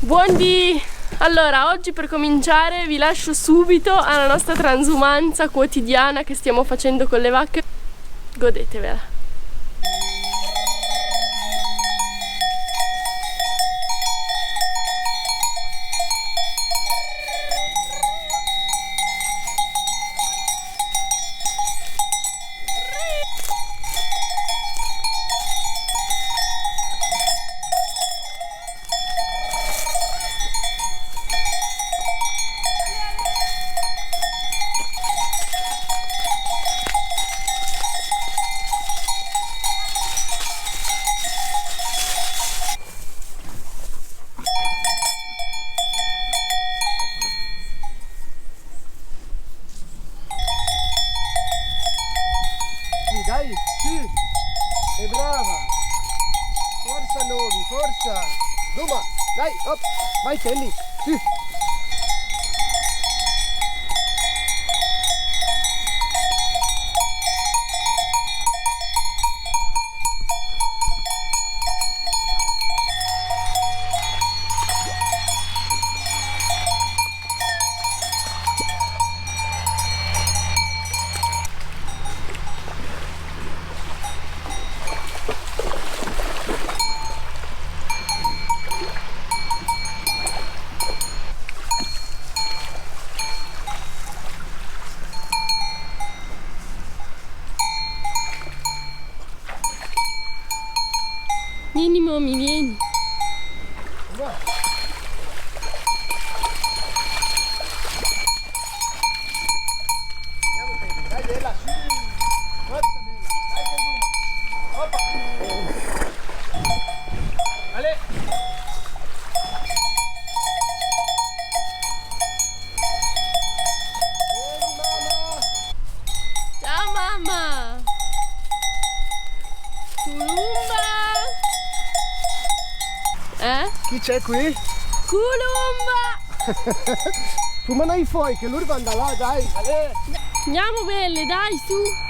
Buondì! Allora, oggi per cominciare vi lascio subito alla nostra transumanza quotidiana che stiamo facendo con le vacche. Godetevela! Dai, sì, è brava. Forza Novi, forza. Duma, dai, op, vai Kelly, sì. Vieni Momi, vieni! Dai Bella, sì. Forza Bella, dai che Duma. Oppa. Ale. Vieni mamma. Ciao mamma! Culumba! Chi c'è qui? Culumba! Fumano i fuoi che l'urba anda là, dai, Ale. Andiamo belle, dai, su!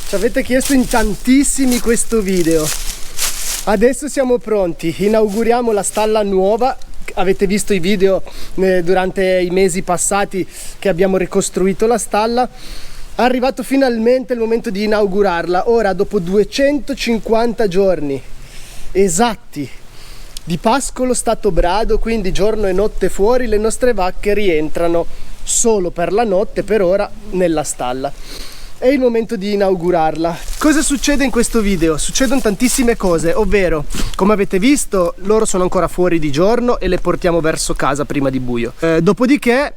Ci avete chiesto in tantissimi questo video. Adesso siamo pronti, inauguriamo la stalla nuova. Avete visto i video durante i mesi passati che abbiamo ricostruito la stalla. È arrivato finalmente il momento di inaugurarla. Ora, dopo 250 giorni esatti di pascolo stato brado, quindi giorno e notte fuori, le nostre vacche rientrano solo per la notte per ora nella stalla. È il momento di inaugurarla. Cosa succede in questo video? Succedono tantissime cose, ovvero, come avete visto, loro sono ancora fuori di giorno e le portiamo verso casa prima di buio. Dopodiché,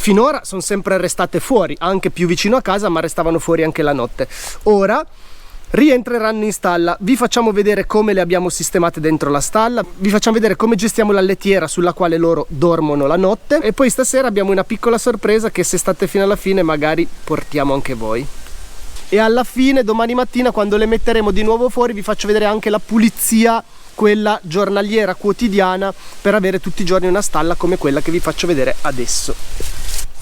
finora sono sempre restate fuori, anche più vicino a casa, ma restavano fuori anche la notte. Ora rientreranno in stalla. Vi facciamo vedere come le abbiamo sistemate dentro la stalla, vi facciamo vedere come gestiamo la lettiera sulla quale loro dormono la notte, e poi stasera abbiamo una piccola sorpresa che, se state fino alla fine, magari portiamo anche voi. E alla fine, domani mattina, quando le metteremo di nuovo fuori, vi faccio vedere anche la pulizia, quella giornaliera, quotidiana, per avere tutti i giorni una stalla come quella che vi faccio vedere adesso.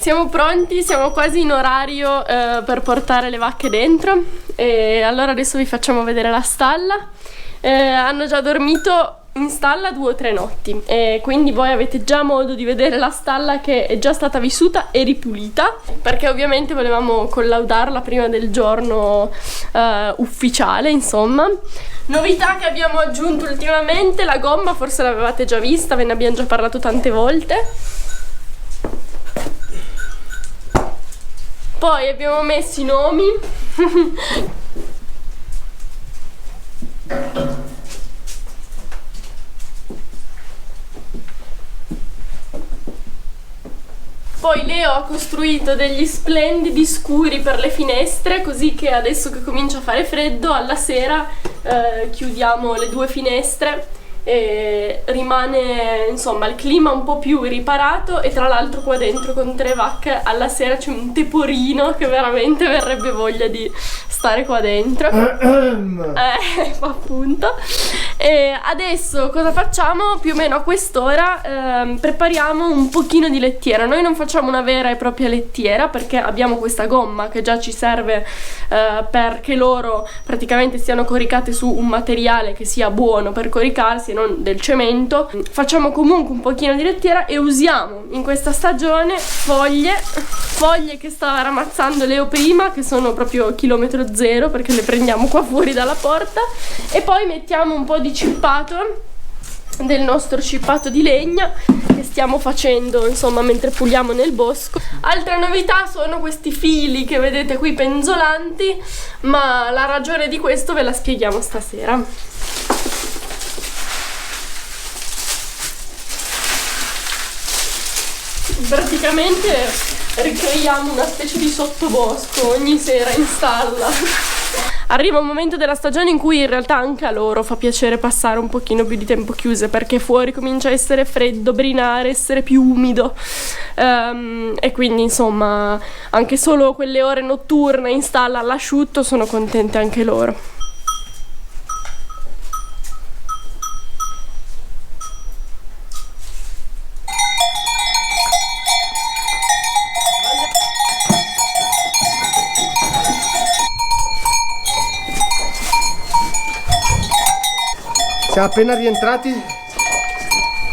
Siamo pronti, siamo quasi in orario per portare le vacche dentro, e allora adesso vi facciamo vedere la stalla. Hanno già dormito in stalla 2 o 3 notti, e quindi voi avete già modo di vedere la stalla che è già stata vissuta e ripulita, perché ovviamente volevamo collaudarla prima del giorno ufficiale, insomma. Novità che abbiamo aggiunto ultimamente: la gomma, forse l'avevate già vista, ve ne abbiamo già parlato tante volte. Poi abbiamo messo i nomi. Poi Leo ha costruito degli splendidi scuri per le finestre, così che adesso che comincia a fare freddo, alla sera chiudiamo le 2 finestre e rimane insomma il clima un po' più riparato. E tra l'altro qua dentro con 3 vacche alla sera c'è un teporino che veramente verrebbe voglia di stare qua dentro. Appunto. E adesso cosa facciamo? Più o meno a quest'ora prepariamo un pochino di lettiera. Noi non facciamo una vera e propria lettiera perché abbiamo questa gomma che già ci serve perché loro praticamente siano coricate su un materiale che sia buono per coricarsi e non del cemento. Facciamo comunque un pochino di lettiera e usiamo in questa stagione foglie che stava ramazzando Leo prima, che sono proprio chilometro zero perché le prendiamo qua fuori dalla porta, e poi mettiamo un po' di cippato, del nostro cippato di legna che stiamo facendo insomma mentre puliamo nel bosco. Altre novità sono questi fili che vedete qui penzolanti, ma la ragione di questo ve la spieghiamo stasera. Praticamente ricreiamo una specie di sottobosco ogni sera in stalla. Arriva un momento della stagione in cui in realtà anche a loro fa piacere passare un pochino più di tempo chiuse, perché fuori comincia a essere freddo, brinare, essere più umido, e quindi insomma anche solo quelle ore notturne in stalla all'asciutto sono contente anche loro. Siamo appena rientrati,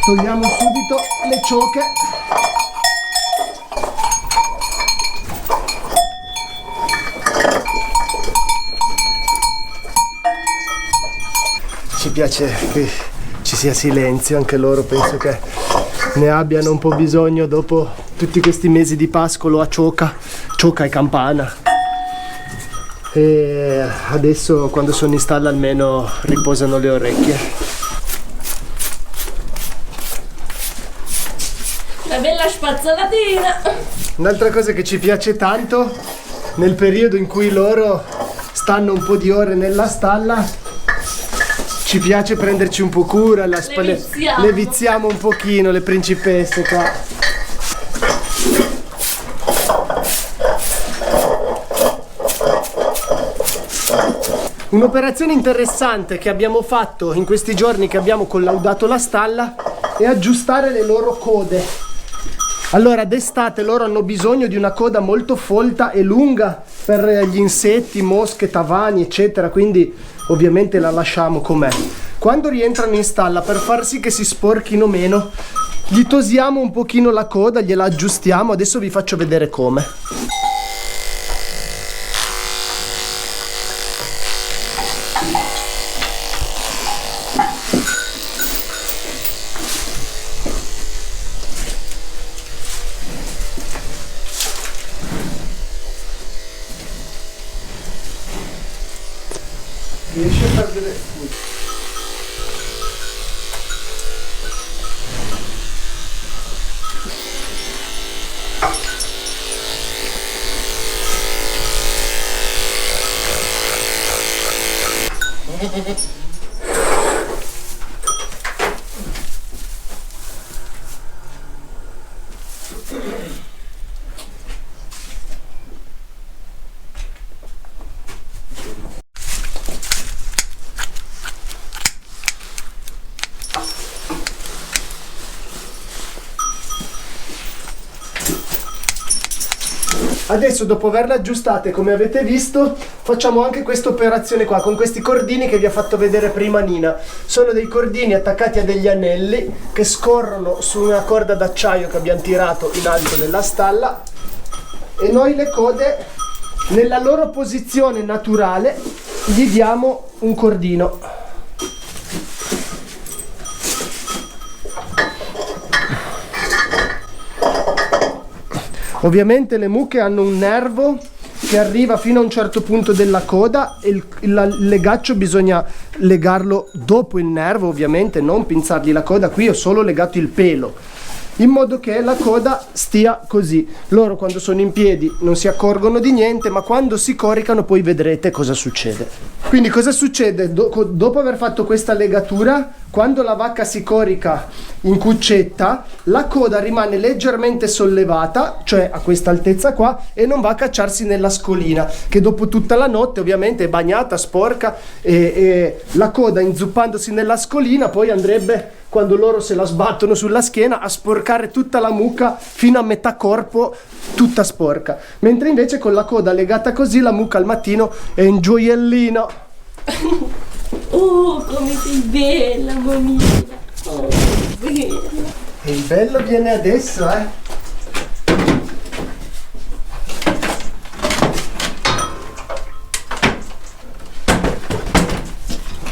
togliamo subito le ciocche. Ci piace che ci sia silenzio, anche loro penso che ne abbiano un po' bisogno dopo tutti questi mesi di pascolo a ciocca e campana. E adesso quando sono in stalla almeno riposano le orecchie. Una bella spazzolatina. Un'altra cosa che ci piace tanto nel periodo in cui loro stanno un po' di ore nella stalla, ci piace prenderci un po' cura, le viziamo un pochino, le principesse qua. Un'operazione interessante che abbiamo fatto in questi giorni che abbiamo collaudato la stalla è aggiustare le loro code. Allora, d'estate loro hanno bisogno di una coda molto folta e lunga per gli insetti, mosche, tavani, eccetera, quindi ovviamente la lasciamo com'è. Quando rientrano in stalla, per far sì che si sporchino meno, gli tosiamo un pochino la coda, gliela aggiustiamo, adesso vi faccio vedere come. Riesci a perdere. Adesso, dopo averle aggiustate come avete visto, facciamo anche questa operazione qua con questi cordini che vi ha fatto vedere prima Nina. Sono dei cordini attaccati a degli anelli che scorrono su una corda d'acciaio che abbiamo tirato in alto della stalla, e noi le code nella loro posizione naturale gli diamo un cordino. Ovviamente le mucche hanno un nervo che arriva fino a un certo punto della coda e il legaccio bisogna legarlo dopo il nervo, ovviamente, non pinzargli la coda. Qui ho solo legato il pelo, in modo che la coda stia così. Loro quando sono in piedi non si accorgono di niente, ma quando si coricano poi vedrete cosa succede. Quindi cosa succede? Dopo aver fatto questa legatura, quando la vacca si corica in cuccetta, la coda rimane leggermente sollevata, cioè a questa altezza qua, e non va a cacciarsi nella scolina, che dopo tutta la notte ovviamente è bagnata, sporca, e la coda inzuppandosi nella scolina poi andrebbe, quando loro se la sbattono sulla schiena, a sporcare tutta la mucca fino a metà corpo, tutta sporca. Mentre invece con la coda legata così, la mucca al mattino è un gioiellino. Oh, come sei bella, mamina. Oh, bella. E il bello viene adesso,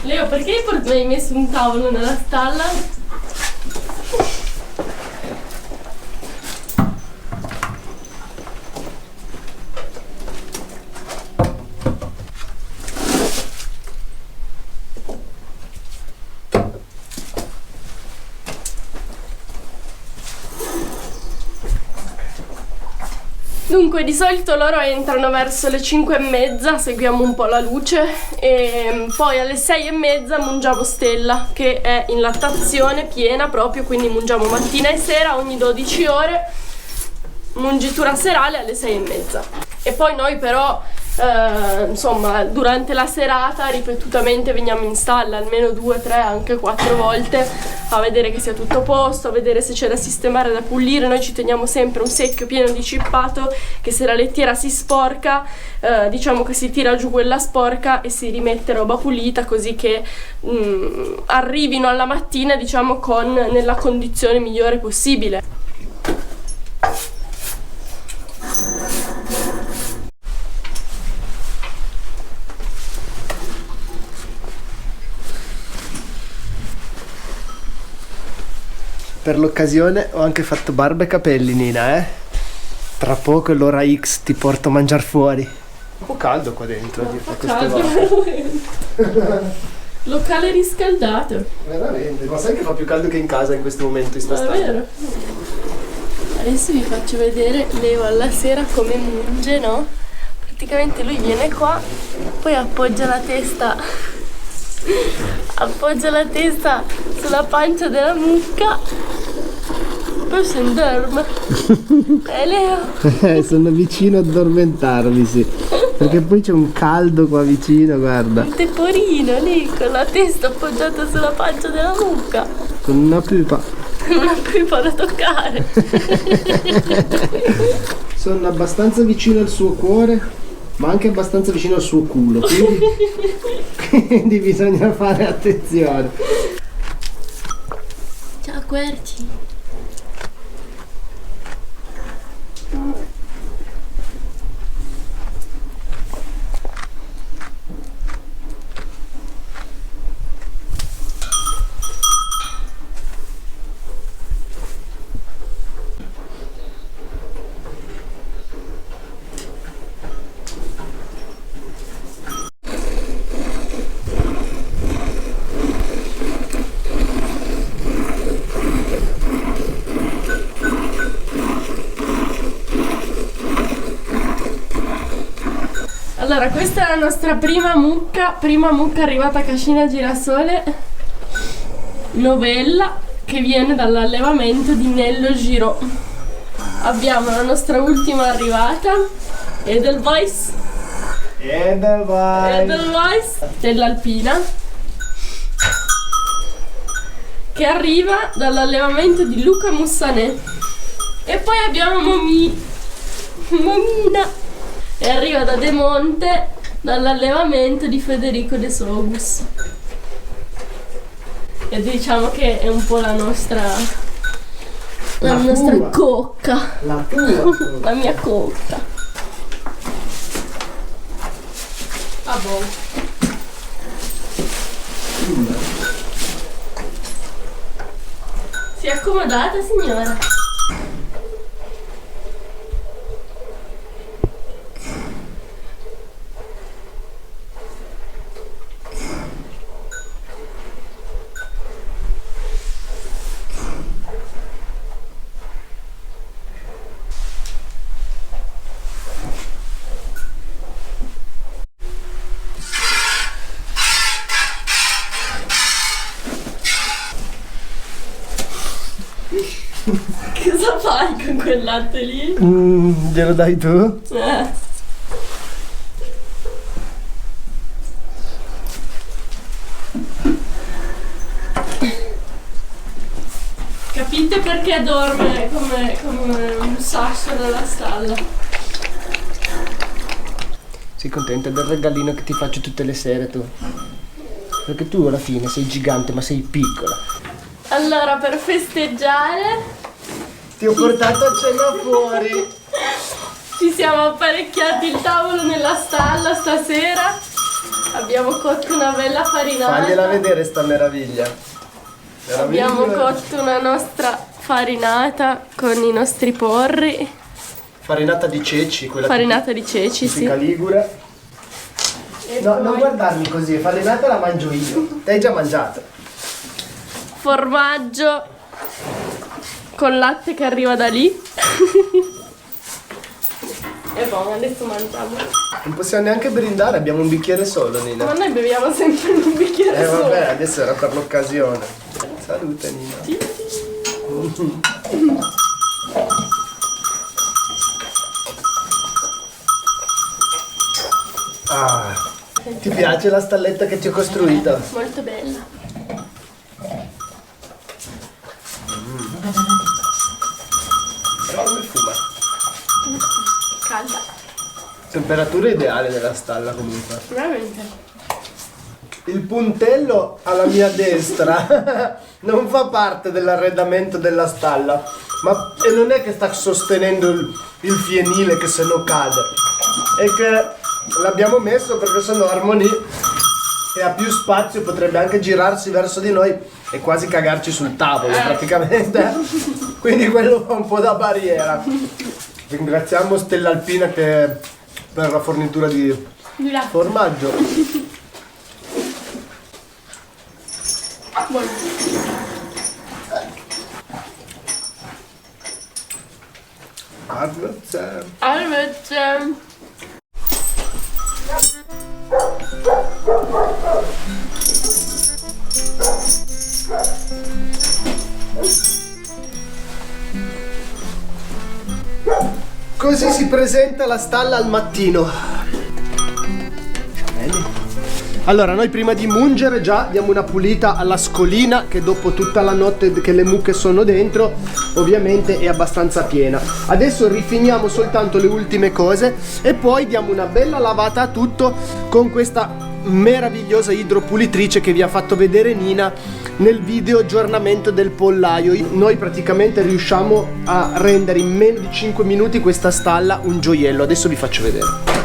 Leo, perché hai messo un tavolo nella stalla? Dunque, di solito loro entrano verso le 5:30, seguiamo un po' la luce, e poi alle 6:30 mungiamo Stella, che è in lattazione piena proprio, quindi mungiamo mattina e sera ogni 12 ore, mungitura serale alle 6:30. E poi noi però, insomma, durante la serata ripetutamente veniamo in stalla, almeno 2, 3, anche 4 volte, a vedere che sia tutto a posto, a vedere se c'è da sistemare, da pulire. Noi ci teniamo sempre un secchio pieno di cippato, che se la lettiera si sporca, diciamo che si tira giù quella sporca e si rimette roba pulita, così che arrivino alla mattina, diciamo, nella condizione migliore possibile. Per l'occasione ho anche fatto barba e capelli, Nina, Tra poco l'ora X ti porto a mangiare fuori. Un po' caldo qua dentro, fa caldo. Locale riscaldato. Veramente, ma sai che fa più caldo che in casa in questo momento in sta stalla? È vero. Adesso vi faccio vedere Leo alla sera come munge, no? Praticamente lui viene qua, poi appoggia la testa sulla pancia della mucca, poi si indorme. Leo? Sono vicino a addormentarmi, sì. Perché poi c'è un caldo qua vicino, guarda. Un teporino lì con la testa appoggiata sulla pancia della mucca. Con una pipa. Una pipa da toccare. Sono abbastanza vicino al suo cuore, ma anche abbastanza vicino al suo culo, quindi bisogna fare attenzione. Ciao Querci. Allora, questa è la nostra prima mucca arrivata a Cascina Girasole, novella, che viene dall'allevamento di Nello Giro. Abbiamo la nostra ultima arrivata, Edelweiss, dell'Alpina, che arriva dall'allevamento di Luca Mussanè. E poi abbiamo Momina, e arriva da De Monte, dall'allevamento di Federico De Sogus. E diciamo che è un po' la nostra cocca. La tua. La mia cocca. Ah boh. Si è accomodata, signora? Cosa fai con quel latte lì? Glielo dai tu? Capite perché dorme come un sasso nella stalla? Sei contenta del regalino che ti faccio tutte le sere tu? Perché tu alla fine sei gigante ma sei piccola. Allora, per festeggiare Ti ho portato a cena fuori. ci siamo apparecchiati il tavolo nella stalla stasera. Abbiamo cotto una bella farinata. Fagliela vedere sta meraviglia. Abbiamo cotto una nostra farinata con i nostri porri. Farinata di ceci, quella Farinata di ceci, sì. tipica ligure. E No, poi non guardarmi così, farinata la mangio io. L'hai già mangiata. formaggio con latte che arriva da lì. E boh, adesso mangiamo. Non possiamo neanche brindare, abbiamo un bicchiere solo, Nina. Ma noi beviamo sempre in un bicchiere solo. Vabbè, adesso era per l'occasione. Salute, Nina. Ah, ti piace la stalletta che ti ho costruito? Molto bella. Però come fuma? Calda. Temperatura ideale della stalla comunque. Veramente. Il puntello alla mia destra non fa parte dell'arredamento della stalla, e non è che sta sostenendo il fienile che se no cade, è che l'abbiamo messo perché sennò Harmonie, che ha più spazio, potrebbe anche girarsi verso di noi e quasi cagarci sul tavolo praticamente. Quindi quello fa un po' da barriera. Ringraziamo Stella Alpina per la fornitura di formaggio. Buono. Arrivederci. Così si presenta la stalla al mattino. Allora, noi prima di mungere già diamo una pulita alla scolina, che dopo tutta la notte che le mucche sono dentro ovviamente è abbastanza piena. Adesso rifiniamo soltanto le ultime cose e poi diamo una bella lavata a tutto con questa meravigliosa idropulitrice che vi ha fatto vedere Nina nel video aggiornamento del pollaio. Noi praticamente riusciamo a rendere in meno di 5 minuti questa stalla un gioiello. Adesso vi faccio vedere.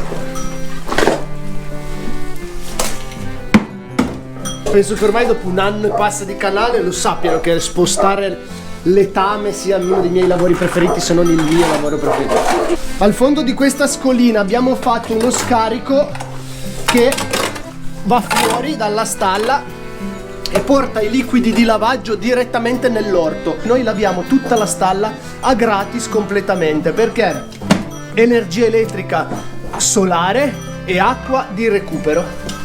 Penso che ormai dopo un anno e passa di canale lo sappiano che spostare letame sia uno dei miei lavori preferiti, se non il mio lavoro preferito. Al fondo di questa scolina abbiamo fatto uno scarico che va fuori dalla stalla e porta i liquidi di lavaggio direttamente nell'orto. Noi laviamo tutta la stalla a gratis completamente, perché energia elettrica solare e acqua di recupero.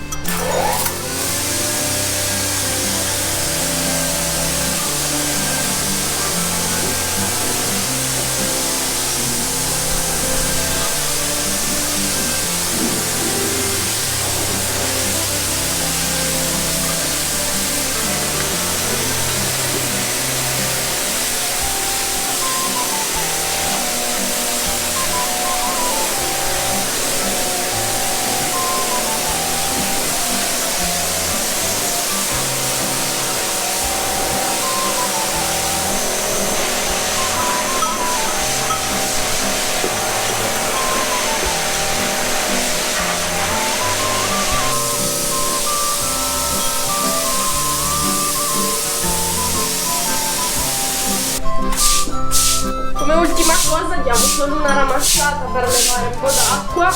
Come ultima cosa diamo solo una ramassata per levare un po' d'acqua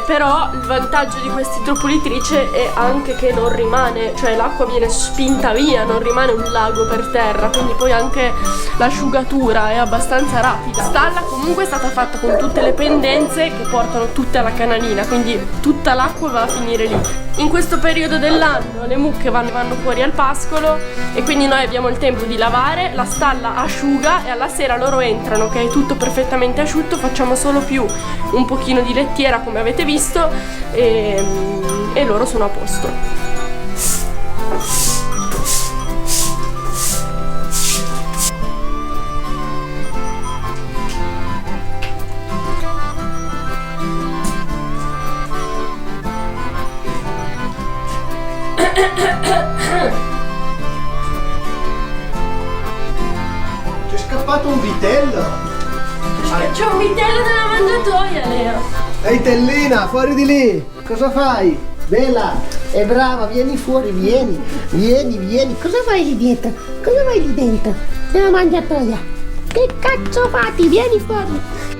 Però il vantaggio di questa idropulitrice è anche che non rimane, cioè l'acqua viene spinta via, non rimane un lago per terra, quindi poi anche l'asciugatura è abbastanza rapida. La stalla comunque è stata fatta con tutte le pendenze che portano tutte alla canalina, quindi tutta l'acqua va a finire lì. In questo periodo dell'anno le mucche vanno fuori al pascolo e quindi noi abbiamo il tempo di lavare, la stalla asciuga e alla sera loro entrano che è tutto perfettamente asciutto, facciamo solo più un pochino di lettiera come avete visto e loro sono a posto. C'è scappato un vitello. C'è un vitello nella mangiatoia, Leo. Ehi Tellina, fuori di lì. Cosa fai? Bella, è brava, vieni fuori, vieni. Cosa fai lì dietro? Cosa fai lì dentro? Nella mangiatoia? Che cazzo fatti? Vieni fuori!